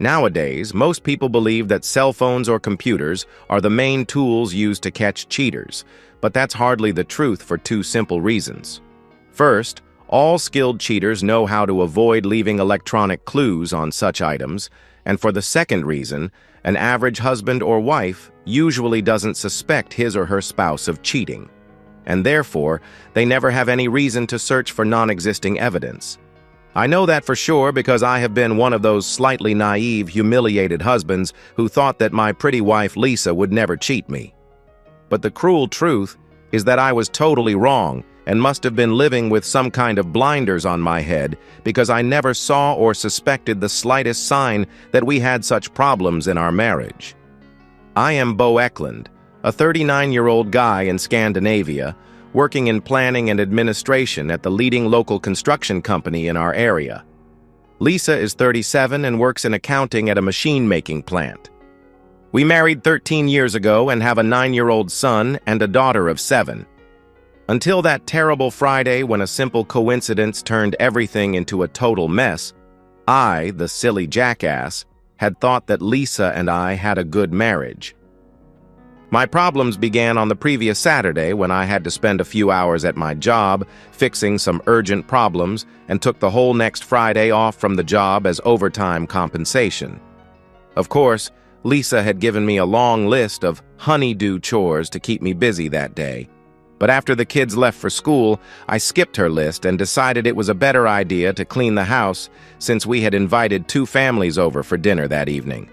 Nowadays, most people believe that cell phones or computers are the main tools used to catch cheaters, but that's hardly the truth for two simple reasons. First, all skilled cheaters know how to avoid leaving electronic clues on such items, and for the second reason, an average husband or wife usually doesn't suspect his or her spouse of cheating, and therefore, they never have any reason to search for non-existing evidence. I know that for sure because I have been one of those slightly naive, humiliated husbands who thought that my pretty wife Lisa would never cheat me. But the cruel truth is that I was totally wrong and must have been living with some kind of blinders on my head because I never saw or suspected the slightest sign that we had such problems in our marriage. I am Bo Eklund, a 39-year-old guy in Scandinavia, working in planning and administration at the leading local construction company in our area. Lisa is 37 and works in accounting at a machine-making plant. We married 13 years ago and have a 9-year-old son and a daughter of 7. Until that terrible Friday when a simple coincidence turned everything into a total mess, I, the silly jackass, had thought that Lisa and I had a good marriage. My problems began on the previous Saturday when I had to spend a few hours at my job fixing some urgent problems and took the whole next Friday off from the job as overtime compensation. Of course, Lisa had given me a long list of honey-do chores to keep me busy that day. But after the kids left for school, I skipped her list and decided it was a better idea to clean the house since we had invited 2 families over for dinner that evening.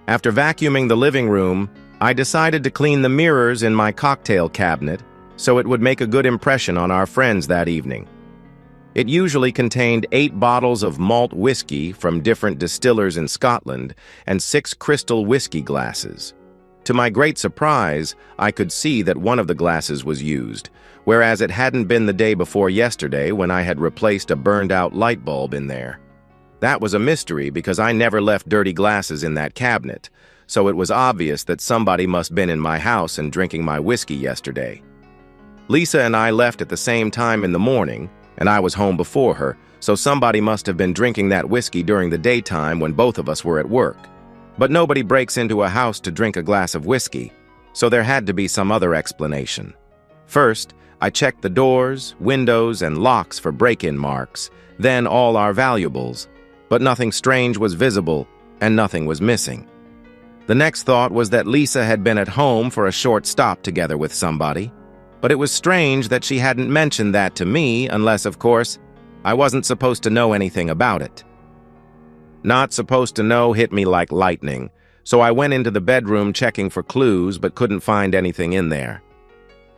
After vacuuming the living room, I decided to clean the mirrors in my cocktail cabinet so it would make a good impression on our friends that evening. It usually contained 8 bottles of malt whiskey from different distillers in Scotland and 6 crystal whiskey glasses. To my great surprise, I could see that one of the glasses was used, whereas it hadn't been the day before yesterday when I had replaced a burned-out light bulb in there. That was a mystery because I never left dirty glasses in that cabinet, so it was obvious that somebody must have been in my house and drinking my whiskey yesterday. Lisa and I left at the same time in the morning, and I was home before her, so somebody must have been drinking that whiskey during the daytime when both of us were at work. But nobody breaks into a house to drink a glass of whiskey, so there had to be some other explanation. First, I checked the doors, windows, and locks for break-in marks, then all our valuables, but nothing strange was visible and nothing was missing. The next thought was that Lisa had been at home for a short stop together with somebody, but it was strange that she hadn't mentioned that to me unless, of course, I wasn't supposed to know anything about it. Not supposed to know hit me like lightning, so I went into the bedroom checking for clues but couldn't find anything in there.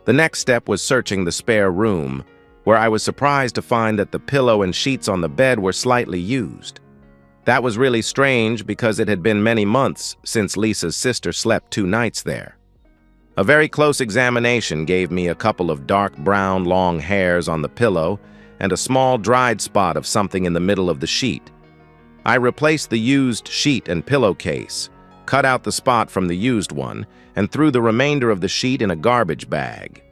The next step was searching the spare room, where I was surprised to find that the pillow and sheets on the bed were slightly used. That was really strange because it had been many months since Lisa's sister slept 2 nights there. A very close examination gave me a couple of dark brown long hairs on the pillow and a small dried spot of something in the middle of the sheet. I replaced the used sheet and pillowcase, cut out the spot from the used one, and threw the remainder of the sheet in a garbage bag.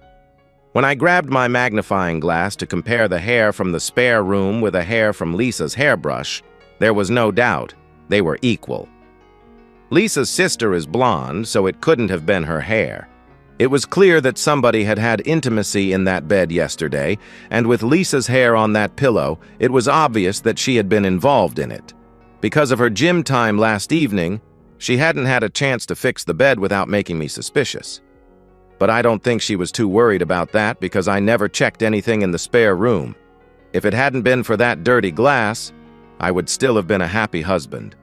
When I grabbed my magnifying glass to compare the hair from the spare room with a hair from Lisa's hairbrush, there was no doubt they were equal. Lisa's sister is blonde, so it couldn't have been her hair. It was clear that somebody had had intimacy in that bed yesterday, and with Lisa's hair on that pillow, it was obvious that she had been involved in it. Because of her gym time last evening, she hadn't had a chance to fix the bed without making me suspicious. But I don't think she was too worried about that because I never checked anything in the spare room. If it hadn't been for that dirty glass, I would still have been a happy husband.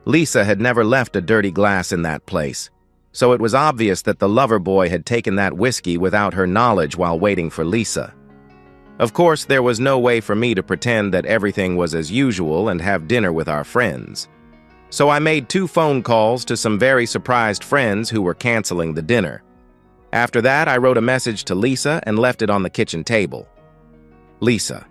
Lisa had never left a dirty glass in that place, so it was obvious that the lover boy had taken that whiskey without her knowledge while waiting for Lisa. Of course, there was no way for me to pretend that everything was as usual and have dinner with our friends. So I made 2 phone calls to some very surprised friends who were canceling the dinner. After that, I wrote a message to Lisa and left it on the kitchen table. Lisa,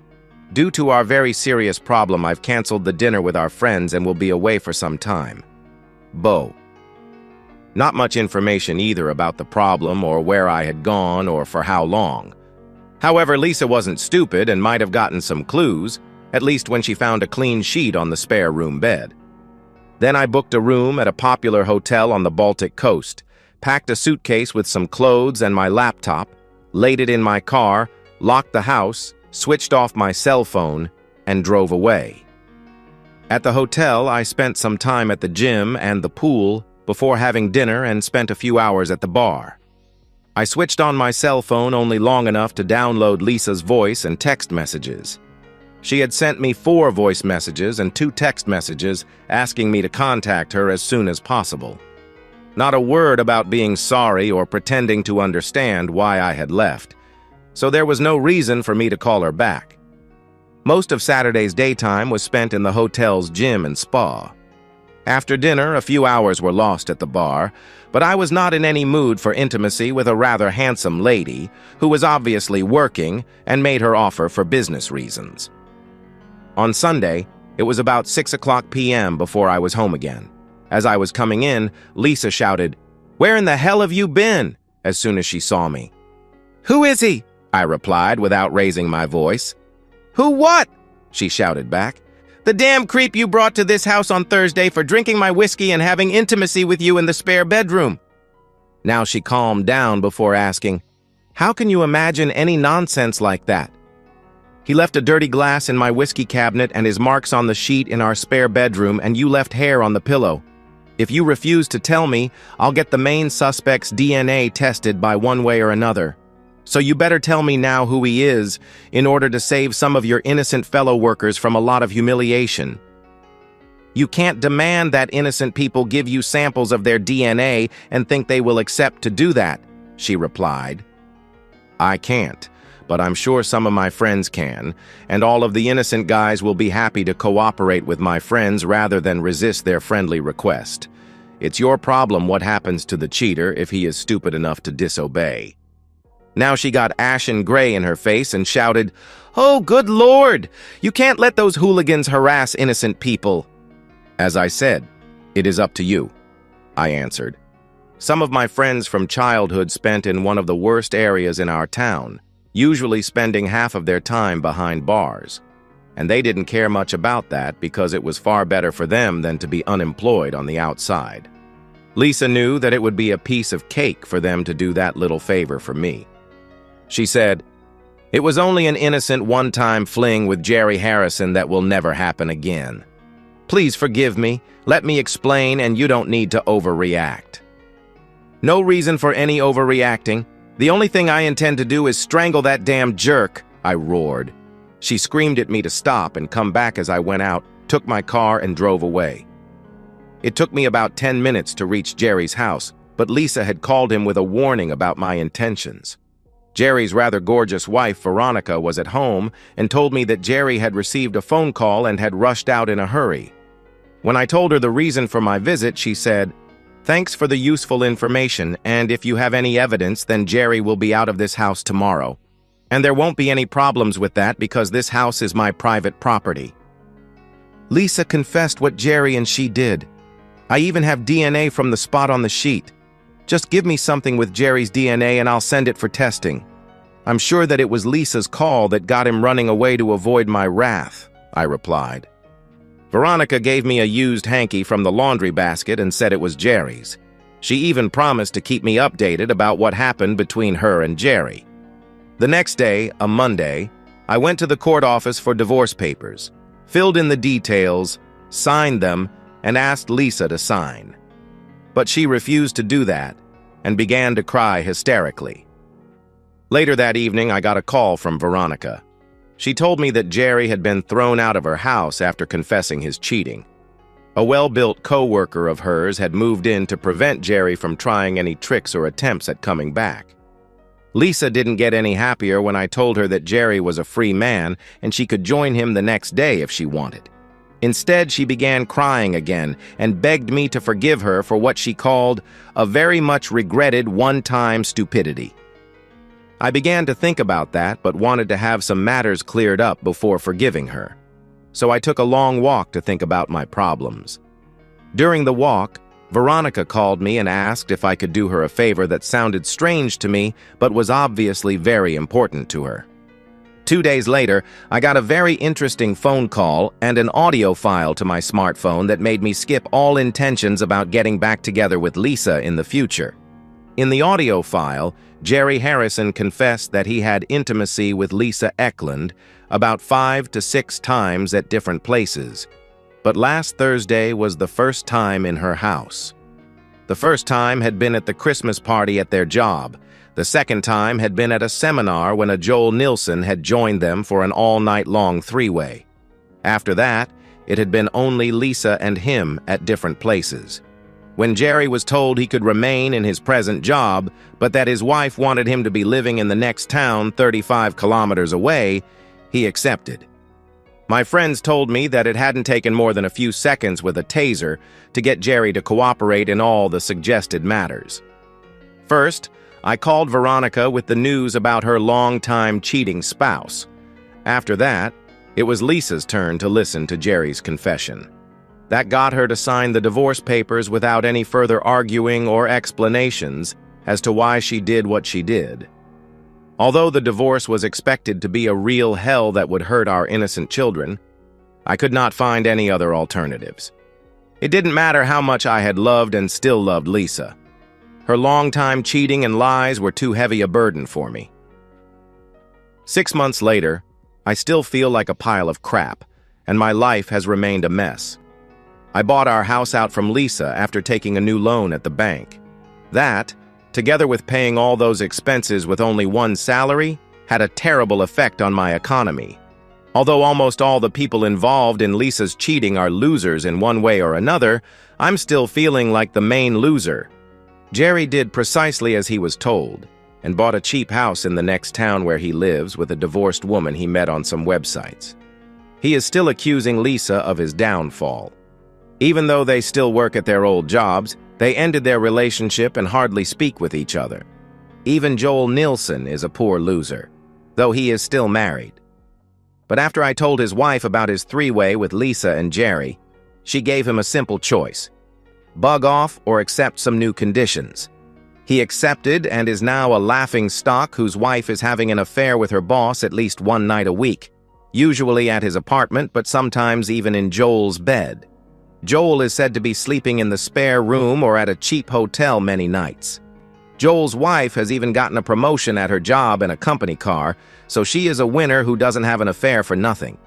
due to our very serious problem, I've canceled the dinner with our friends and will be away for some time. Bo. Not much information either about the problem or where I had gone or for how long. However, Lisa wasn't stupid and might have gotten some clues, at least when she found a clean sheet on the spare room bed. Then I booked a room at a popular hotel on the Baltic coast, packed a suitcase with some clothes and my laptop, laid it in my car, locked the house, switched off my cell phone, and drove away. At the hotel, I spent some time at the gym and the pool before having dinner and spent a few hours at the bar. I switched on my cell phone only long enough to download Lisa's voice and text messages. She had sent me 4 voice messages and 2 text messages asking me to contact her as soon as possible. Not a word about being sorry or pretending to understand why I had left, so there was no reason for me to call her back. Most of Saturday's daytime was spent in the hotel's gym and spa. After dinner, a few hours were lost at the bar, but I was not in any mood for intimacy with a rather handsome lady who was obviously working and made her offer for business reasons. On Sunday, it was about 6:00 p.m. before I was home again. As I was coming in, Lisa shouted, "Where in the hell have you been?" as soon as she saw me. "Who is he?" I replied without raising my voice. "Who what?" she shouted back. "The damn creep you brought to this house on Thursday for drinking my whiskey and having intimacy with you in the spare bedroom." Now she calmed down before asking, "How can you imagine any nonsense like that? He left a dirty glass in my whiskey cabinet and his marks on the sheet in our spare bedroom, and you left hair on the pillow. If you refuse to tell me, I'll get the main suspect's DNA tested by one way or another. So you better tell me now who he is in order to save some of your innocent fellow workers from a lot of humiliation. You can't demand that innocent people give you samples of their DNA and think they will accept to do that," she replied. "I can't, but I'm sure some of my friends can, and all of the innocent guys will be happy to cooperate with my friends rather than resist their friendly request. It's your problem what happens to the cheater if he is stupid enough to disobey." Now she got ashen gray in her face and shouted, "Oh, good Lord! You can't let those hooligans harass innocent people." "As I said, it is up to you," I answered. Some of my friends from childhood spent in one of the worst areas in our town, usually spending half of their time behind bars. And they didn't care much about that because it was far better for them than to be unemployed on the outside. Lisa knew that it would be a piece of cake for them to do that little favor for me. She said, "It was only an innocent one-time fling with Jerry Harrison that will never happen again. Please forgive me, let me explain, and you don't need to overreact." "No reason for any overreacting. The only thing I intend to do is strangle that damn jerk," I roared. She screamed at me to stop and come back as I went out, took my car, and drove away. It took me about 10 minutes to reach Jerry's house, but Lisa had called him with a warning about my intentions. Jerry's rather gorgeous wife, Veronica, was at home and told me that Jerry had received a phone call and had rushed out in a hurry. When I told her the reason for my visit, she said, "Thanks for the useful information, and if you have any evidence, then Jerry will be out of this house tomorrow. And there won't be any problems with that because this house is my private property." Lisa confessed what Jerry and she did. "I even have DNA from the spot on the sheet. Just give me something with Jerry's DNA and I'll send it for testing." "I'm sure that it was Lisa's call that got him running away to avoid my wrath," I replied. Veronica gave me a used hanky from the laundry basket and said it was Jerry's. She even promised to keep me updated about what happened between her and Jerry. The next day, a Monday, I went to the court office for divorce papers, filled in the details, signed them, and asked Lisa to sign. But she refused to do that and began to cry hysterically. Later that evening, I got a call from Veronica. She told me that Jerry had been thrown out of her house after confessing his cheating. A well-built co-worker of hers had moved in to prevent Jerry from trying any tricks or attempts at coming back. Lisa didn't get any happier when I told her that Jerry was a free man and she could join him the next day if she wanted. Instead, she began crying again and begged me to forgive her for what she called a very much regretted one-time stupidity. I began to think about that, but wanted to have some matters cleared up before forgiving her. So I took a long walk to think about my problems. During the walk, Veronica called me and asked if I could do her a favor that sounded strange to me, but was obviously very important to her. 2 days later, I got a very interesting phone call and an audio file to my smartphone that made me skip all intentions about getting back together with Lisa in the future. In the audio file, Jerry Harrison confessed that he had intimacy with Lisa Eklund about 5 to 6 times at different places, but last Thursday was the first time in her house. The first time had been at the Christmas party at their job. The second time had been at a seminar when a Joel Nilsson had joined them for an all-night-long three-way. After that, it had been only Lisa and him at different places. When Jerry was told he could remain in his present job, but that his wife wanted him to be living in the next town 35 kilometers away, he accepted. My friends told me that it hadn't taken more than a few seconds with a taser to get Jerry to cooperate in all the suggested matters. First, I called Veronica with the news about her long-time cheating spouse. After that, it was Lisa's turn to listen to Jerry's confession. That got her to sign the divorce papers without any further arguing or explanations as to why she did what she did. Although the divorce was expected to be a real hell that would hurt our innocent children, I could not find any other alternatives. It didn't matter how much I had loved and still loved Lisa. Her long-time cheating and lies were too heavy a burden for me. 6 months later, I still feel like a pile of crap, and my life has remained a mess. I bought our house out from Lisa after taking a new loan at the bank. That, together with paying all those expenses with only one salary, had a terrible effect on my economy. Although almost all the people involved in Lisa's cheating are losers in one way or another, I'm still feeling like the main loser. Jerry did precisely as he was told, and bought a cheap house in the next town where he lives with a divorced woman he met on some websites. He is still accusing Lisa of his downfall. Even though they still work at their old jobs, they ended their relationship and hardly speak with each other. Even Joel Nilsson is a poor loser, though he is still married. But after I told his wife about his three-way with Lisa and Jerry, she gave him a simple choice: bug off or accept some new conditions. He accepted and is now a laughing stock whose wife is having an affair with her boss at least one night a week, usually at his apartment, but sometimes even in Joel's bed. Joel is said to be sleeping in the spare room or at a cheap hotel many nights. Joel's wife has even gotten a promotion at her job in a company car, so she is a winner who doesn't have an affair for nothing.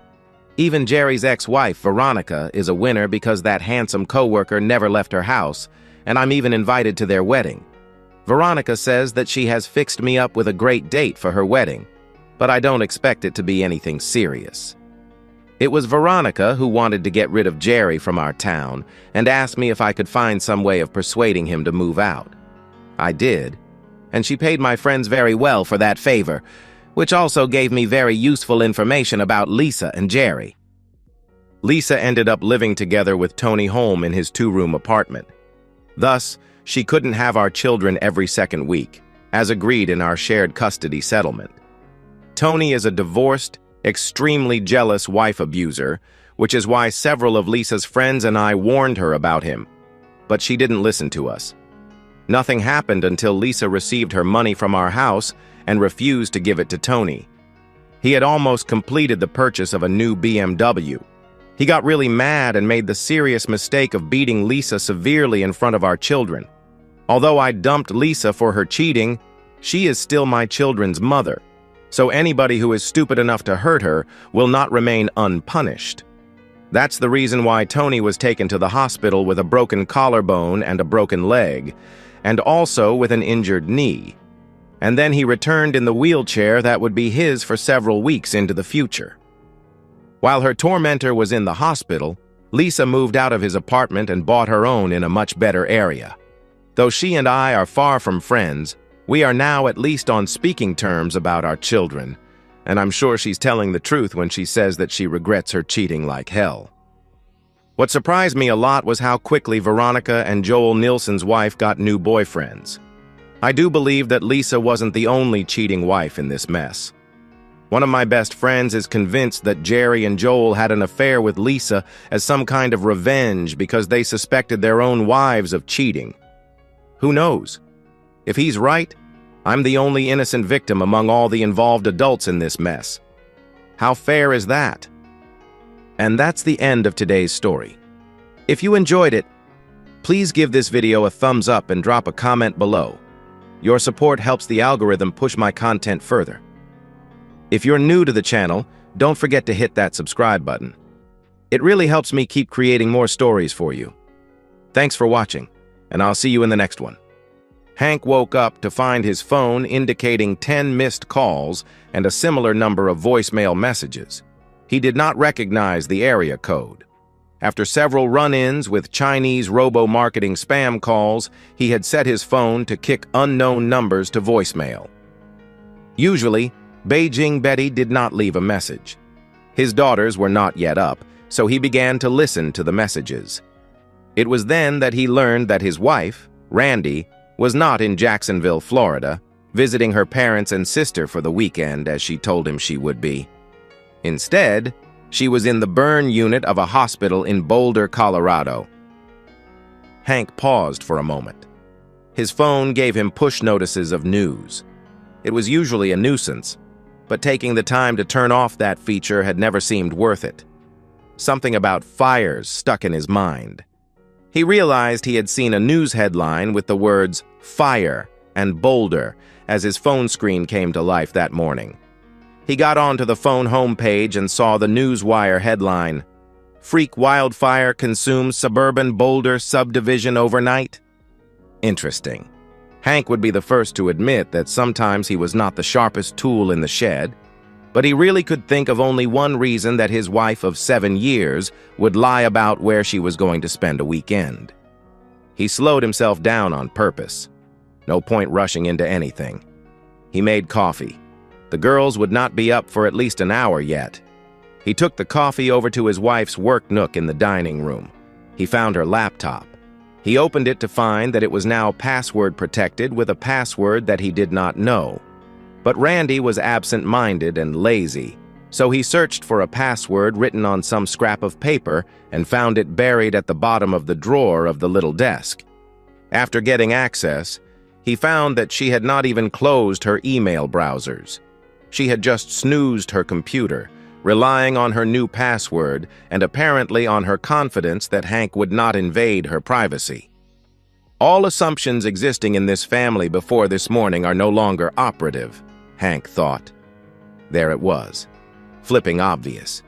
Even Jerry's ex-wife, Veronica, is a winner because that handsome coworker never left her house, and I'm even invited to their wedding. Veronica says that she has fixed me up with a great date for her wedding, but I don't expect it to be anything serious. It was Veronica who wanted to get rid of Jerry from our town and asked me if I could find some way of persuading him to move out. I did, and she paid my friends very well for that favor, which also gave me very useful information about Lisa and Jerry. Lisa ended up living together with Tony Holm in his 2-room apartment. Thus, she couldn't have our children every second week, as agreed in our shared custody settlement. Tony is a divorced, extremely jealous wife abuser, which is why several of Lisa's friends and I warned her about him, but she didn't listen to us. Nothing happened until Lisa received her money from our house and refused to give it to Tony. He had almost completed the purchase of a new BMW. He got really mad and made the serious mistake of beating Lisa severely in front of our children. Although I dumped Lisa for her cheating, she is still my children's mother, so anybody who is stupid enough to hurt her will not remain unpunished. That's the reason why Tony was taken to the hospital with a broken collarbone and a broken leg, and also with an injured knee. And then he returned in the wheelchair that would be his for several weeks into the future. While her tormentor was in the hospital, Lisa moved out of his apartment and bought her own in a much better area. Though she and I are far from friends, we are now at least on speaking terms about our children, and I'm sure she's telling the truth when she says that she regrets her cheating like hell. What surprised me a lot was how quickly Veronica and Joel Nilsson's wife got new boyfriends. I do believe that Lisa wasn't the only cheating wife in this mess. One of my best friends is convinced that Jerry and Joel had an affair with Lisa as some kind of revenge because they suspected their own wives of cheating. Who knows? If he's right, I'm the only innocent victim among all the involved adults in this mess. How fair is that? And that's the end of today's story. If you enjoyed it, please give this video a thumbs up and drop a comment below. Your support helps the algorithm push my content further. If you're new to the channel, don't forget to hit that subscribe button. It really helps me keep creating more stories for you. Thanks for watching, and I'll see you in the next one. Hank woke up to find his phone indicating 10 missed calls and a similar number of voicemail messages. He did not recognize the area code. After several run-ins with Chinese robo-marketing spam calls, he had set his phone to kick unknown numbers to voicemail. Usually, Beijing Betty did not leave a message. His daughters were not yet up, so he began to listen to the messages. It was then that he learned that his wife, Randy, was not in Jacksonville, Florida, visiting her parents and sister for the weekend as she told him she would be. Instead, she was in the burn unit of a hospital in Boulder, Colorado. Hank paused for a moment. His phone gave him push notices of news. It was usually a nuisance, but taking the time to turn off that feature had never seemed worth it. Something about fires stuck in his mind. He realized he had seen a news headline with the words "fire" and "Boulder" as his phone screen came to life that morning. He got onto the phone homepage and saw the Newswire headline, "Freak wildfire consumes suburban Boulder subdivision overnight." Interesting. Hank would be the first to admit that sometimes he was not the sharpest tool in the shed, but he really could think of only one reason that his wife of 7 years would lie about where she was going to spend a weekend. He slowed himself down on purpose. No point rushing into anything. He made coffee. The girls would not be up for at least an hour yet. He took the coffee over to his wife's work nook in the dining room. He found her laptop. He opened it to find that it was now password protected with a password that he did not know. But Randy was absent-minded and lazy, so he searched for a password written on some scrap of paper and found it buried at the bottom of the drawer of the little desk. After getting access, he found that she had not even closed her email browsers. She had just snoozed her computer, relying on her new password and apparently on her confidence that Hank would not invade her privacy. All assumptions existing in this family before this morning are no longer operative, Hank thought. There it was, flipping obvious.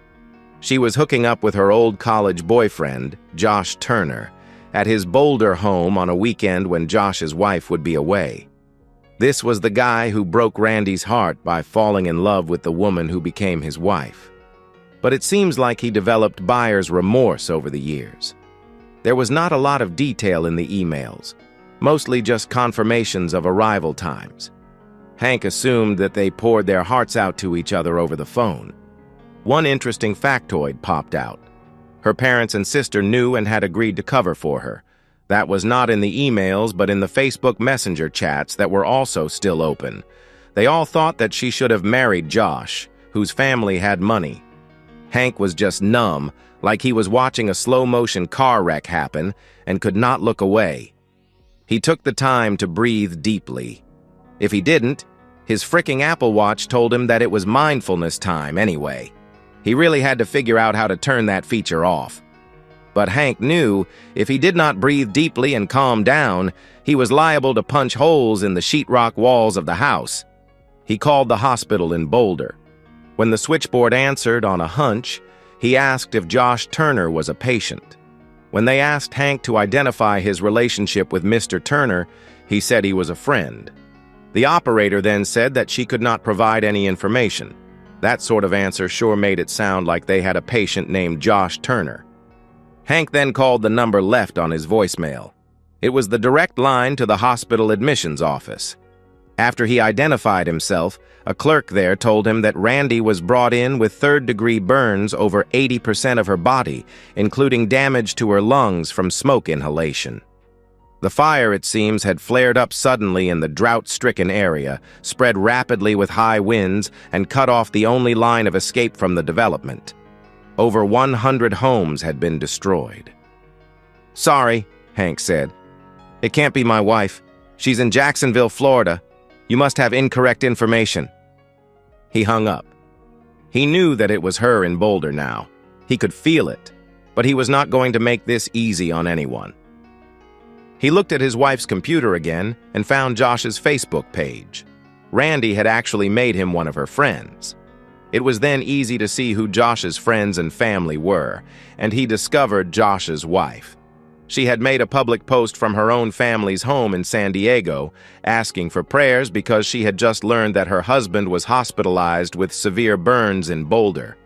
She was hooking up with her old college boyfriend, Josh Turner, at his Boulder home on a weekend when Josh's wife would be away. This was the guy who broke Randy's heart by falling in love with the woman who became his wife. But it seems like he developed buyer's remorse over the years. There was not a lot of detail in the emails, mostly just confirmations of arrival times. Hank assumed that they poured their hearts out to each other over the phone. One interesting factoid popped out. Her parents and sister knew and had agreed to cover for her. That was not in the emails, but in the Facebook Messenger chats that were also still open. They all thought that she should have married Josh, whose family had money. Hank was just numb, like he was watching a slow-motion car wreck happen, and could not look away. He took the time to breathe deeply. If he didn't, his fricking Apple Watch told him that it was mindfulness time anyway. He really had to figure out how to turn that feature off. But Hank knew if he did not breathe deeply and calm down, he was liable to punch holes in the sheetrock walls of the house. He called the hospital in Boulder. When the switchboard answered on a hunch, he asked if Josh Turner was a patient. When they asked Hank to identify his relationship with Mr. Turner, he said he was a friend. The operator then said that she could not provide any information. That sort of answer sure made it sound like they had a patient named Josh Turner. Hank then called the number left on his voicemail. It was the direct line to the hospital admissions office. After he identified himself, a clerk there told him that Randy was brought in with third-degree burns over 80% of her body, including damage to her lungs from smoke inhalation. The fire, it seems, had flared up suddenly in the drought-stricken area, spread rapidly with high winds, and cut off the only line of escape from the development. Over 100 homes had been destroyed. "Sorry," Hank said. "It can't be my wife. She's in Jacksonville, Florida. You must have incorrect information." He hung up. He knew that it was her in Boulder now. He could feel it, but he was not going to make this easy on anyone. He looked at his wife's computer again and found Josh's Facebook page. Randy had actually made him one of her friends. It was then easy to see who Josh's friends and family were, and he discovered Josh's wife. She had made a public post from her own family's home in San Diego, asking for prayers because she had just learned that her husband was hospitalized with severe burns in Boulder.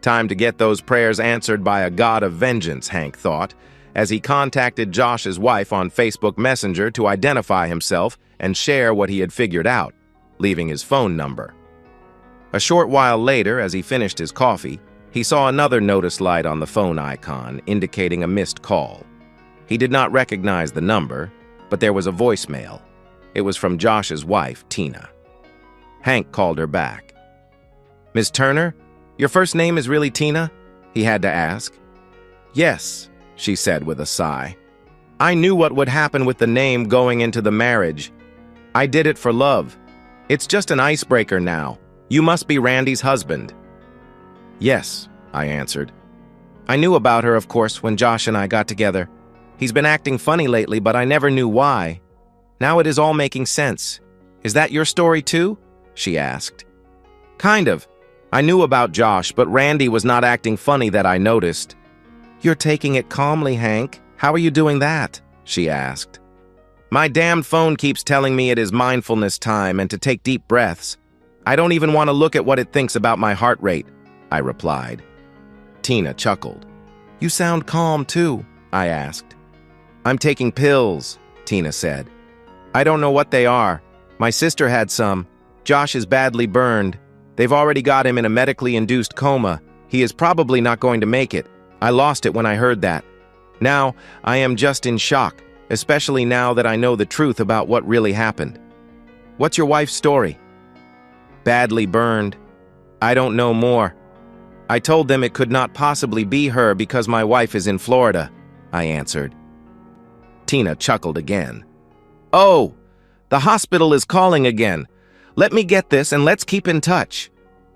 Time to get those prayers answered by a God of vengeance, Hank thought, as he contacted Josh's wife on Facebook Messenger to identify himself and share what he had figured out, leaving his phone number. A short while later, as he finished his coffee, he saw another notice light on the phone icon indicating a missed call. He did not recognize the number, but there was a voicemail. It was from Josh's wife, Tina. Hank called her back. "Miss Turner, your first name is really Tina?" he had to ask. "Yes," she said with a sigh. "I knew what would happen with the name going into the marriage. I did it for love. It's just an icebreaker now. You must be Randy's husband." "Yes," I answered. "I knew about her, of course, when Josh and I got together. He's been acting funny lately, but I never knew why. Now it is all making sense. Is that your story too?" she asked. "Kind of. I knew about Josh, but Randy was not acting funny that I noticed." "You're taking it calmly, Hank. How are you doing that?" she asked. "My damned phone keeps telling me it is mindfulness time and to take deep breaths. I don't even want to look at what it thinks about my heart rate," I replied. Tina chuckled. "You sound calm too," I asked. "I'm taking pills," Tina said. "I don't know what they are. My sister had some. Josh is badly burned. They've already got him in a medically induced coma. He is probably not going to make it. I lost it when I heard that. Now, I am just in shock, especially now that I know the truth about what really happened." "What's your wife's story?" "Badly burned. I don't know more. I told them it could not possibly be her because my wife is in Florida," I answered. Tina chuckled again. "Oh, the hospital is calling again. Let me get this and let's keep in touch,"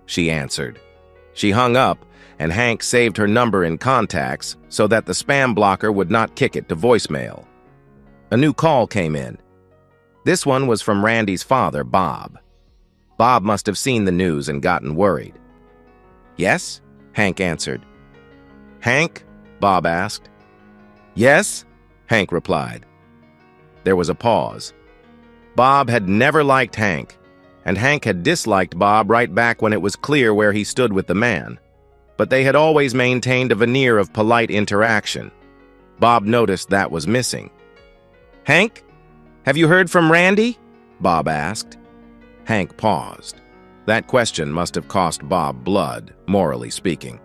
she answered. She hung up, and Hank saved her number in contacts so that the spam blocker would not kick it to voicemail. A new call came in. This one was from Randy's father, Bob. Bob must have seen the news and gotten worried. "Yes?" Hank answered. "Hank?" Bob asked. "Yes?" Hank replied. There was a pause. Bob had never liked Hank, and Hank had disliked Bob right back when it was clear where he stood with the man. But they had always maintained a veneer of polite interaction. Bob noticed that was missing. "Hank, have you heard from Randy?" Bob asked. Hank paused. That question must have cost Bob blood, morally speaking.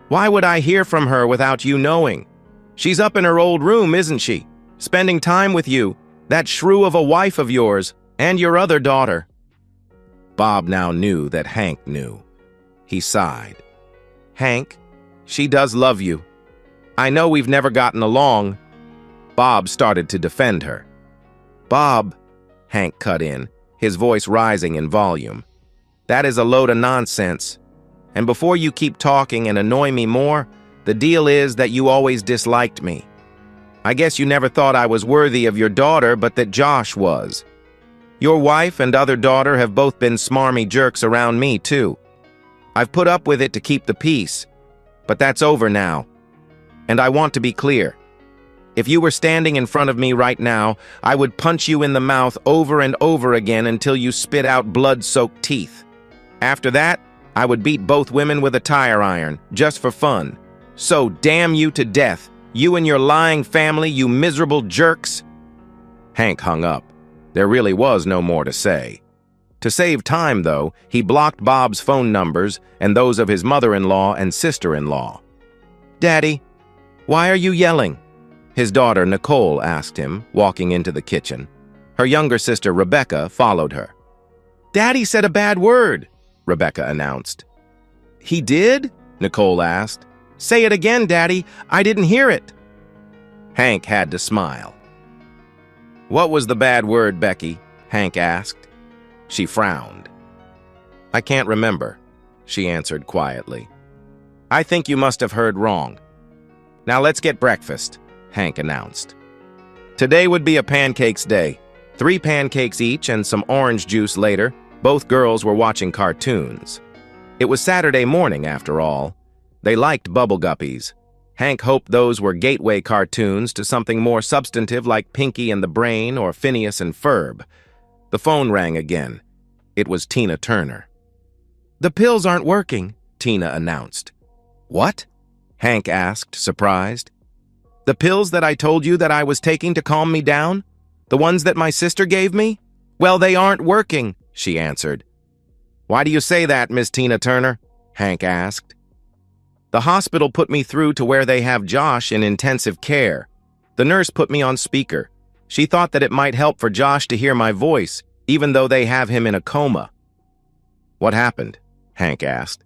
"Why would I hear from her without you knowing? She's up in her old room, isn't she? Spending time with you, that shrew of a wife of yours, and your other daughter." Bob now knew that Hank knew. He sighed. "Hank, she does love you. I know we've never gotten along." Bob started to defend her. "Bob," Hank cut in, his voice rising in volume, "that is a load of nonsense. And before you keep talking and annoy me more, the deal is that you always disliked me. I guess you never thought I was worthy of your daughter, but that Josh was. Your wife and other daughter have both been smarmy jerks around me, too. I've put up with it to keep the peace, but that's over now. And I want to be clear. If you were standing in front of me right now, I would punch you in the mouth over and over again until you spit out blood-soaked teeth. After that, I would beat both women with a tire iron, just for fun. So damn you to death, you and your lying family, you miserable jerks." Hank hung up. There really was no more to say. To save time, though, he blocked Bob's phone numbers and those of his mother-in-law and sister-in-law. "Daddy, why are you yelling?" his daughter Nicole asked him, walking into the kitchen. Her younger sister Rebecca followed her. "Daddy said a bad word," Rebecca announced. "He did?" Nicole asked. "Say it again, Daddy. I didn't hear it." Hank had to smile. "What was the bad word, Becky?" Hank asked. She frowned. "I can't remember." she answered quietly. "I think you must have heard wrong. Now let's get breakfast," Hank announced. Today would be a pancakes day. 3 pancakes each and some orange juice later, both girls were watching cartoons. It was Saturday morning, after all. They liked Bubble Guppies. Hank hoped those were gateway cartoons to something more substantive like Pinky and the Brain or Phineas and Ferb. The phone rang again. It was Tina Turner. "The pills aren't working," Tina announced. "What?" Hank asked, surprised. "The pills that I told you that I was taking to calm me down? The ones that my sister gave me? Well, they aren't working," she answered. "Why do you say that, Miss Tina Turner?" Hank asked. "The hospital put me through to where they have Josh in intensive care. The nurse put me on speaker. She thought that it might help for Josh to hear my voice, even though they have him in a coma." "What happened?" Hank asked.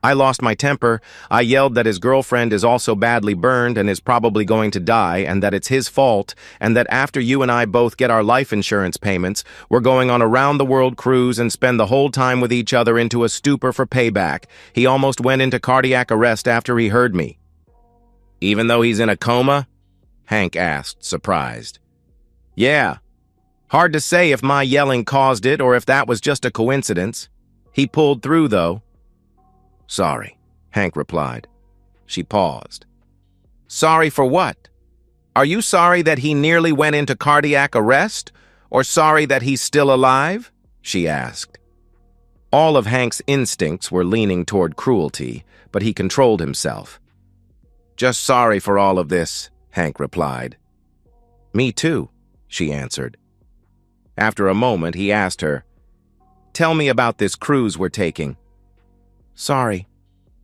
"I lost my temper. I yelled that his girlfriend is also badly burned and is probably going to die, and that it's his fault, and that after you and I both get our life insurance payments, we're going on a round-the-world cruise and spend the whole time with each other into a stupor for payback. He almost went into cardiac arrest after he heard me." "Even though he's in a coma?" Hank asked, surprised. "Yeah. Hard to say if my yelling caused it or if that was just a coincidence. He pulled through, though." "Sorry," Hank replied. She paused. "Sorry for what? Are you sorry that he nearly went into cardiac arrest, or sorry that he's still alive?" she asked. All of Hank's instincts were leaning toward cruelty, but he controlled himself. "Just sorry for all of this," Hank replied. "Me too," she answered. After a moment, he asked her, "Tell me about this cruise we're taking." "Sorry,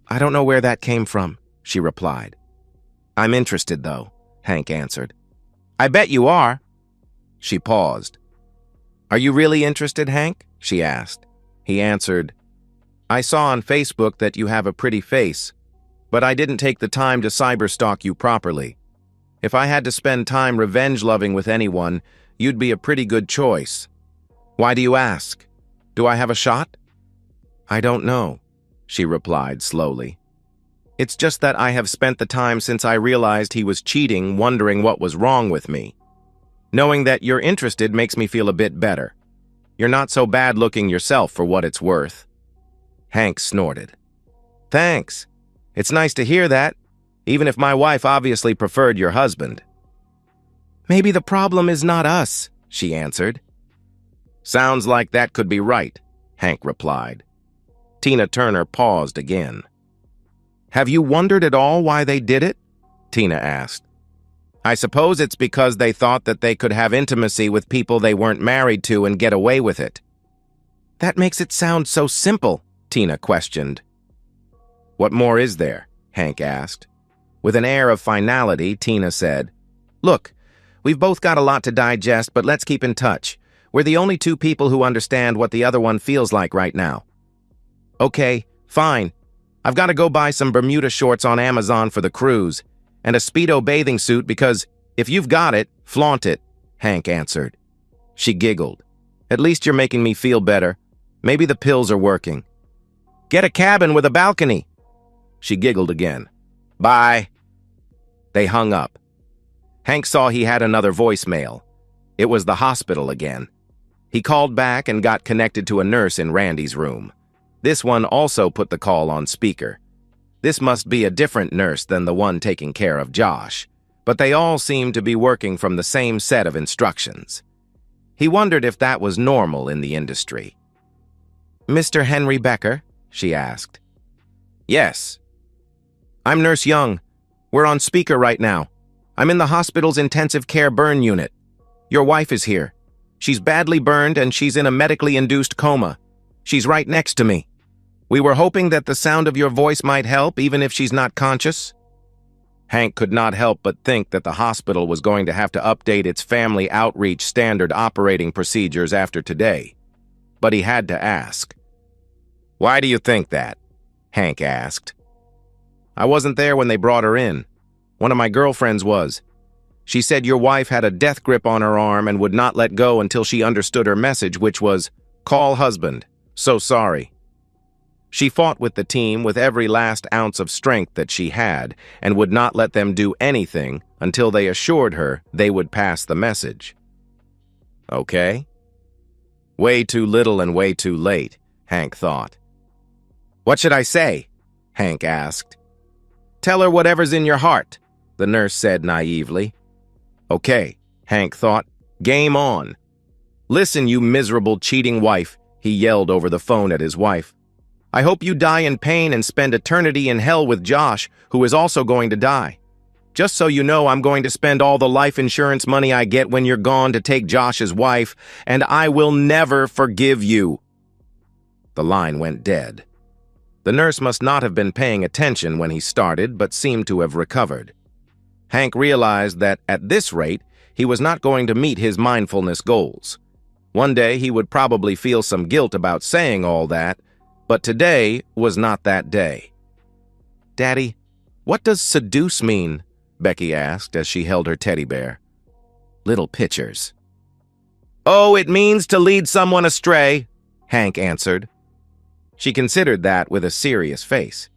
I don't know where that came from," she replied. "I'm interested, though," Hank answered. "I bet you are." She paused. "Are you really interested, Hank?" she asked. He answered, "I saw on Facebook that you have a pretty face, but I didn't take the time to cyberstalk you properly. If I had to spend time revenge-loving with anyone, you'd be a pretty good choice. Why do you ask? Do I have a shot?" "I don't know," she replied slowly. "It's just that I have spent the time since I realized he was cheating wondering what was wrong with me. Knowing that you're interested makes me feel a bit better. You're not so bad-looking yourself for what it's worth." Hank snorted. "Thanks. It's nice to hear that, even if my wife obviously preferred your husband." "Maybe the problem is not us," she answered. "Sounds like that could be right," Hank replied. Tina Turner paused again. "Have you wondered at all why they did it?" Tina asked. "I suppose it's because they thought that they could have intimacy with people they weren't married to and get away with it." "That makes it sound so simple," Tina questioned. "What more is there?" Hank asked. With an air of finality, Tina said, "Look, we've both got a lot to digest, but let's keep in touch. We're the only 2 people who understand what the other one feels like right now." "Okay, fine. I've got to go buy some Bermuda shorts on Amazon for the cruise, and a Speedo bathing suit because, if you've got it, flaunt it," Hank answered. She giggled. "At least you're making me feel better. Maybe the pills are working." "Get a cabin with a balcony." She giggled again. "Bye." They hung up. Hank saw he had another voicemail. It was the hospital again. He called back and got connected to a nurse in Randy's room. This one also put the call on speaker. This must be a different nurse than the one taking care of Josh, but they all seemed to be working from the same set of instructions. He wondered if that was normal in the industry. "Mr. Henry Becker?" she asked. "Yes." "I'm Nurse Young. We're on speaker right now. I'm in the hospital's intensive care burn unit. Your wife is here. She's badly burned and she's in a medically induced coma. She's right next to me. We were hoping that the sound of your voice might help, even if she's not conscious." Hank could not help but think that the hospital was going to have to update its family outreach standard operating procedures after today. But he had to ask. "Why do you think that?" Hank asked. "I wasn't there when they brought her in. One of my girlfriends was. She said your wife had a death grip on her arm and would not let go until she understood her message, which was, 'Call husband. So sorry.'" She fought with the team with every last ounce of strength that she had and would not let them do anything until they assured her they would pass the message. Okay? Way too little and way too late, Hank thought. What should I say? Hank asked. Tell her whatever's in your heart, the nurse said naively. Okay, Hank thought. Game on. Listen, you miserable, cheating wife, he yelled over the phone at his wife. I hope you die in pain and spend eternity in hell with Josh, who is also going to die. Just so you know, I'm going to spend all the life insurance money I get when you're gone to take Josh's wife, and I will never forgive you. The line went dead. The nurse must not have been paying attention when he started, but seemed to have recovered. Hank realized that, at this rate, he was not going to meet his mindfulness goals. One day he would probably feel some guilt about saying all that, but today was not that day. Daddy, what does seduce mean? Becky asked as she held her teddy bear. Little pictures. Oh, it means to lead someone astray, Hank answered. She considered that with a serious face.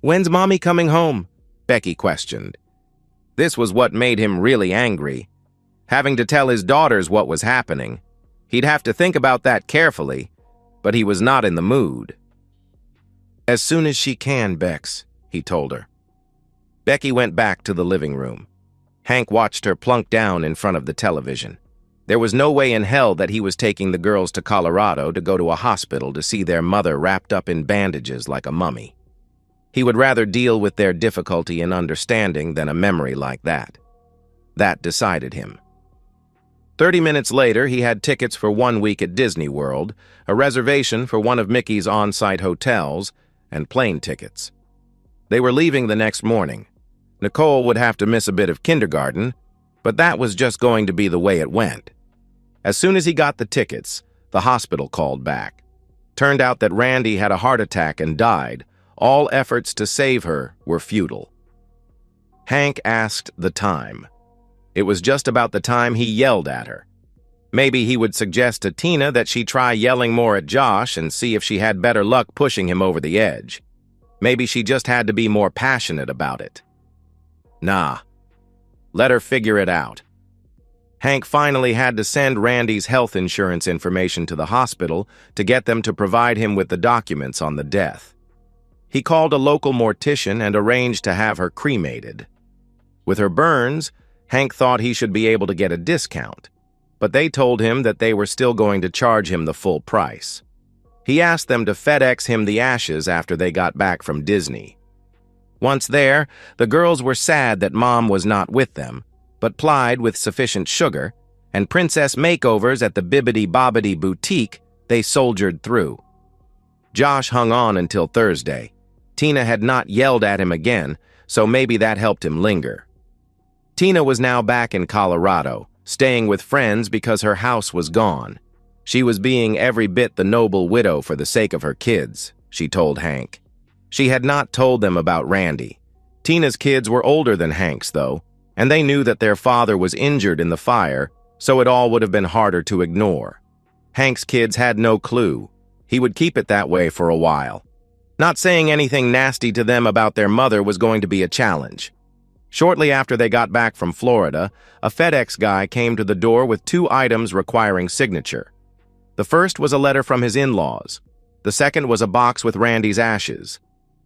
When's Mommy coming home? Becky questioned. This was what made him really angry. Having to tell his daughters what was happening. He'd have to think about that carefully, but he was not in the mood. As soon as she can, Bex, he told her. Becky went back to the living room. Hank watched her plunk down in front of the television. There was no way in hell that he was taking the girls to Colorado to go to a hospital to see their mother wrapped up in bandages like a mummy. He would rather deal with their difficulty in understanding than a memory like that. That decided him. 30 minutes later, he had tickets for 1 week at Disney World, a reservation for one of Mickey's on-site hotels, and plane tickets. They were leaving the next morning. Nicole would have to miss a bit of kindergarten, but that was just going to be the way it went. As soon as he got the tickets, the hospital called back. Turned out that Randy had a heart attack and died. All efforts to save her were futile. Hank asked the time. It was just about the time he yelled at her. Maybe he would suggest to Tina that she try yelling more at Josh and see if she had better luck pushing him over the edge. Maybe she just had to be more passionate about it. Nah. Let her figure it out. Hank finally had to send Randy's health insurance information to the hospital to get them to provide him with the documents on the death. He called a local mortician and arranged to have her cremated. With her burns, Hank thought he should be able to get a discount, but they told him that they were still going to charge him the full price. He asked them to FedEx him the ashes after they got back from Disney. Once there, the girls were sad that Mom was not with them, but plied with sufficient sugar, and princess makeovers at the Bibbidi Bobbidi Boutique, they soldiered through. Josh hung on until Thursday. Tina had not yelled at him again, so maybe that helped him linger. Tina was now back in Colorado, staying with friends because her house was gone. She was being every bit the noble widow for the sake of her kids, she told Hank. She had not told them about Randy. Tina's kids were older than Hank's, though, and they knew that their father was injured in the fire, so it all would have been harder to ignore. Hank's kids had no clue. He would keep it that way for a while. Not saying anything nasty to them about their mother was going to be a challenge. Shortly after they got back from Florida, a FedEx guy came to the door with 2 items requiring signature. The first was a letter from his in-laws. The second was a box with Randy's ashes.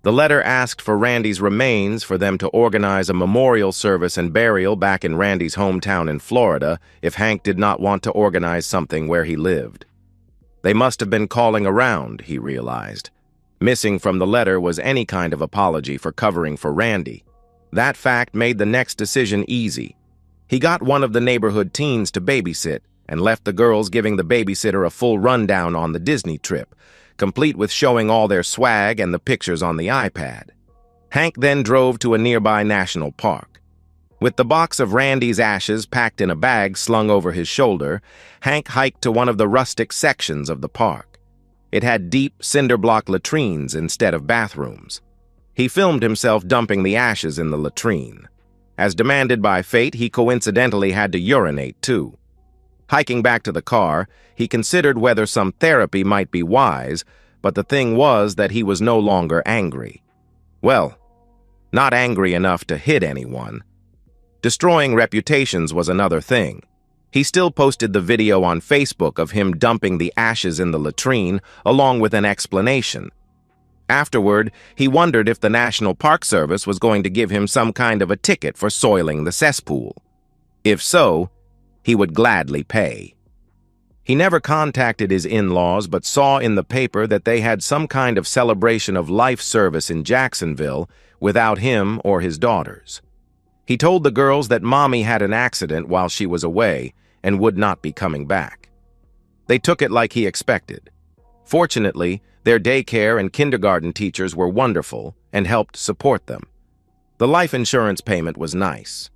The letter asked for Randy's remains for them to organize a memorial service and burial back in Randy's hometown in Florida if Hank did not want to organize something where he lived. They must have been calling around, he realized. Missing from the letter was any kind of apology for covering for Randy. That fact made the next decision easy. He got one of the neighborhood teens to babysit and left the girls giving the babysitter a full rundown on the Disney trip, complete with showing all their swag and the pictures on the iPad. Hank then drove to a nearby national park. With the box of Randy's ashes packed in a bag slung over his shoulder, Hank hiked to one of the rustic sections of the park. It had deep, cinder-block latrines instead of bathrooms. He filmed himself dumping the ashes in the latrine. As demanded by fate, he coincidentally had to urinate, too. Hiking back to the car, he considered whether some therapy might be wise, but the thing was that he was no longer angry. Well, not angry enough to hit anyone. Destroying reputations was another thing. He still posted the video on Facebook of him dumping the ashes in the latrine, along with an explanation. Afterward, he wondered if the National Park Service was going to give him some kind of a ticket for soiling the cesspool. If so, he would gladly pay. He never contacted his in-laws but saw in the paper that they had some kind of celebration of life service in Jacksonville without him or his daughters. He told the girls that Mommy had an accident while she was away and would not be coming back. They took it like he expected. Fortunately, their daycare and kindergarten teachers were wonderful and helped support them. The life insurance payment was nice.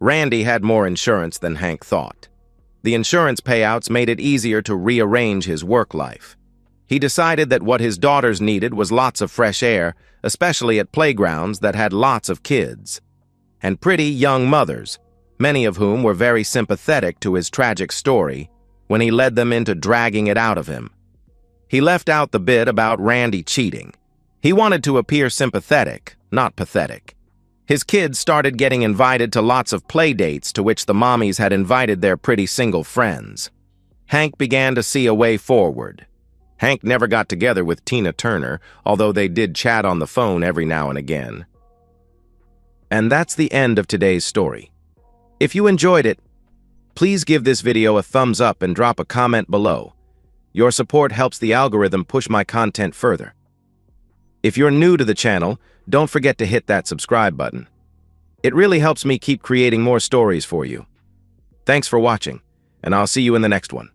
Randy had more insurance than Hank thought. The insurance payouts made it easier to rearrange his work life. He decided that what his daughters needed was lots of fresh air, especially at playgrounds that had lots of kids. And pretty young mothers, many of whom were very sympathetic to his tragic story, when he led them into dragging it out of him. He left out the bit about Randy cheating. He wanted to appear sympathetic, not pathetic. His kids started getting invited to lots of play dates to which the mommies had invited their pretty single friends. Hank began to see a way forward. Hank never got together with Tina Turner, although they did chat on the phone every now and again. And that's the end of today's story. If you enjoyed it, please give this video a thumbs up and drop a comment below. Your support helps the algorithm push my content further. If you're new to the channel, don't forget to hit that subscribe button. It really helps me keep creating more stories for you. Thanks for watching, and I'll see you in the next one.